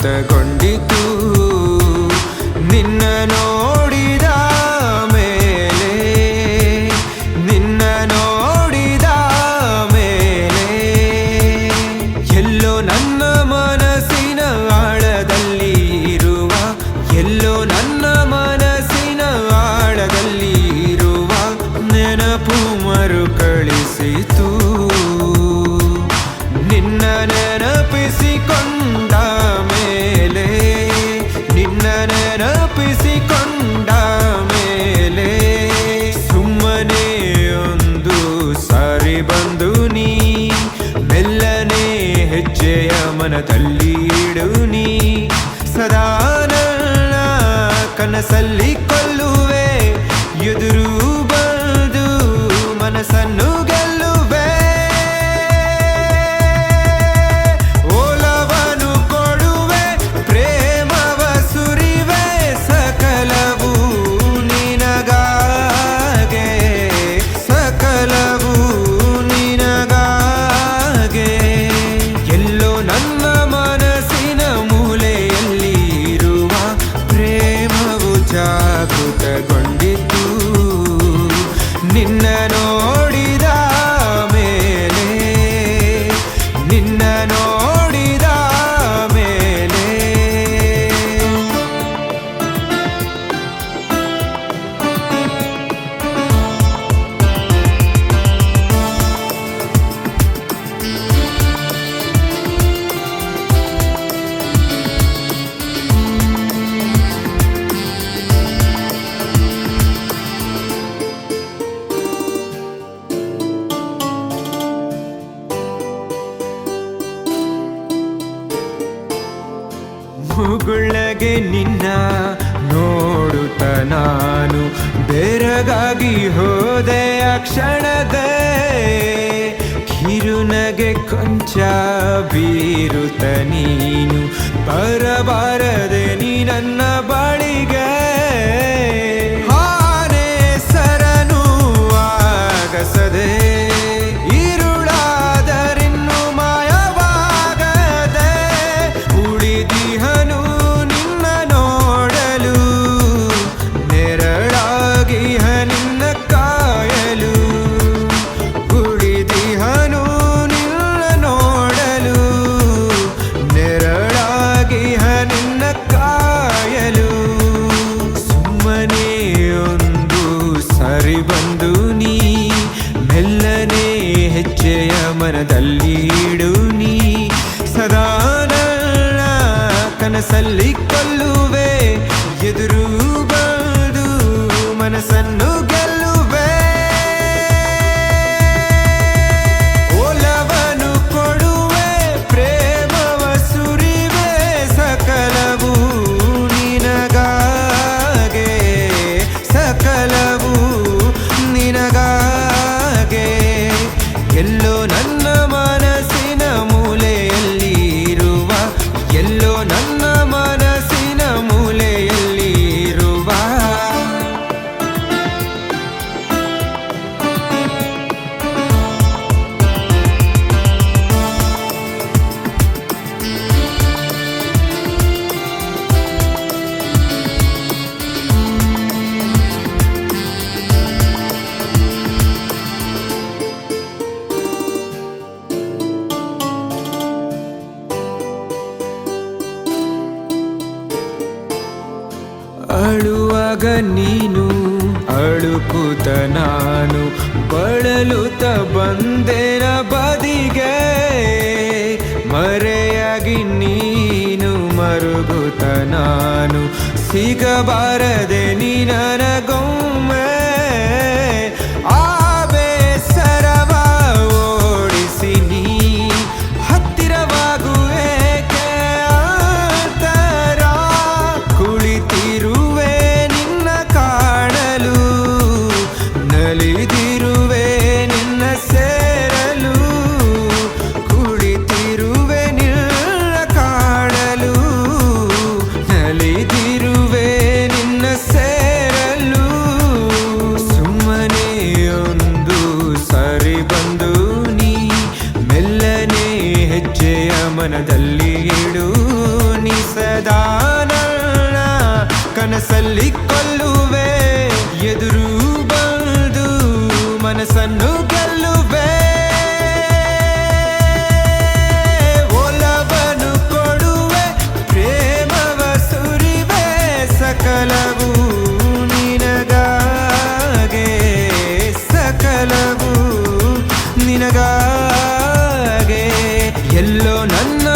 ಜಾಗೃತಗೊಂಡಿತು ನಿನ್ನ ನೋಡಿದ ಮೇಲೆ, ನಿನ್ನ ನೋಡಿದ ಮೇಲೆ. ಎಲ್ಲೋ ನನ್ನ ಮನಸ್ಸಿನ ಆಳದಲ್ಲಿ ಇರುವ, ಎಲ್ಲೋ ನನ್ನ ಮನಸ್ಸಿನ ಆಳದಲ್ಲಿ ಇರುವ ನೆನಪು ಮರುಕಳಿಸಿತು. ನಿನ್ನ ನೆನಪಿಸಿಕೊಂಡ ಮೇಲೆ, ನಿನ್ನ ನೆನಪಿಸಿಕೊಂಡ ಮೇಲೆ ಸುಮ್ಮನೆ ಒಂದು ಸಾರಿ ಬಂದು ನೀ ಮೆಲ್ಲನೆ ಹೆಜ್ಜೆಯ ಮನದಲ್ಲಿ ಇಡು ನೀ. ಸದಾ ನನ್ನ ಕನಸಲ್ಲಿ ಕೊಲ್ಲುವೆ, ಎದುರು ಬಂದು ಮನಸ್ಸನ್ನು ಗೆಲ್ಲುವೆ. ಓಲವನ್ನು ಕೊಡುವೆ, ಪ್ರೇಮವ ಸುರಿವೆ, ಸಕಲವು ನಿನಗಾಗೆ, ಸಕಲವು ನಿನಗಾಗೆ. ಎಲ್ಲೋ ನನ್ನ ಮನಸ್ಸಿನ ಮೂಲೆಯಲ್ಲಿ ಇರುವ ಪ್ರೇಮವು ಜಾಗೃತಗೊಂಡಿತು ನಿನ್ನ ನೋಡಿದ ಮೇಲೆ, ನಿನ್ನ ನೋಡಿದ ಮೇಲೆ. ಮುಗುಳಗೆ ನಿನ್ನ ನೋಡುತ್ತ ನಾನು ಬೆರಗಾಗಿ ಹೋದೆ ಆ ಕ್ಷಣದೇ. ಕಿರುನಗೆ ಕೊಂಚ ಬೀರುತ್ತ ನೀನು ಬರಬಾರದೆ ನೀ ನನ್ನ ಬಳಿಗೆ. ಹಾನೆ ಸರನು ಆಗಸದೆ ಇರುಳಾದರಿನ್ನು ಮಾಯವಾಗದೆ ಉಳಿದಿಹನು ನಿನ್ನ ನೋಡಲು, ನೆರಳಾಗಿಹ ನಿನ್ನ ಕಾಯಲು. ಉಳಿದಿಹನು ನಿನ್ನ ನೋಡಲು, ನೆರಳಾಗಿಹ ನಿನ್ನ ಕಾಯಲು. ಸುಮ್ಮನೆ ಒಂದು ಸರಿ ಬಂದು ನೀ ಮೆಲ್ಲನೆ ಹೆಜ್ಜೆಯ ಮನದಲ್ಲಿ ಇಡು ನೀ. ಸದಾ ನನ್ನ ಕನಸಲ್ಲಿ ಕೊಲ್ಲುವೆ, ಎದುರು ಬಂದು ಮನಸ್ಸನ್ನು ಗೆಲ್ಲುವೆ. ಓಲವನ್ನು ಕೊಡುವೆ, ಪ್ರೇಮವ ಸುರಿವೆ, ಸಕಲವು ನಿನಗಾಗೆ, ಸಕಲವು ನಿನಗಾಗೆ. ಎಲ್ಲೋ ನನ್ನ ಮನಸ್ಸಿನ ಮೂಲೆಯಲ್ಲಿ ಇರುವ, ಎಲ್ಲೋ ನನ್ನ ಮನಸ್ಸಿನ ಮೂಲೆಯಲ್ಲಿ ಇರುವ ಅಳುವಾಗ ನೀನು ಅಳುಕುತ್ತ ನಾನು ಬಳಲುತ್ತ ಬಂದೆನ ಬದಿಗೆ. ಮರೆಯಾಗಿ ನೀನು ಮರುಗುತ್ತ ನಾನು ಸಿಗಬಾರದೆ ನೀ ನನಗೊಮ್ಮೆ. ಆ ಬೇಸರವ ಓಡಿಸಿ ನೀ ಹತ್ತಿರವಾಗುವೆ ಅಂತರ. ಕುಳಿತಿರುವೆ ನಿನ್ನ ಕಾಣಲು, ನಲಿದಿರುವೆ ನಿನ್ನ ಸೇರಲು. ಕುಳಿತಿರುವೆ ನಿನ್ನ ಕಾಣಲು, ನಲಿದಿರುವೆ ನಿನ್ನ ಸೇರಲು. ಸುಮ್ಮನೆ ಒಂದು ಸರಿ ಬಂದು ನೀ ಮೆಲ್ಲನೆ ಹೆಜ್ಜೆಯ ಮನದಲ್ಲಿ ಇಡು ನೀ. ಸದಾ ನನ್ನ ಕನಸಲ್ಲಿ ಕೊಲ್ಲುವೆ, ಎದುರು ಬಂದು ಮನಸ್ಸನ್ನು ಗೆಲ್ಲುವೆ. ಒಲವನ್ನು ಕೊಡುವೆ, ಪ್ರೇಮವ ಸುರಿವೆ, ಸಕಲವು ನಿನಗಾಗೆ, ಸಕಲವು ನಿನಗಾಗೆ. ಎಲ್ಲೋ ನನ್ನ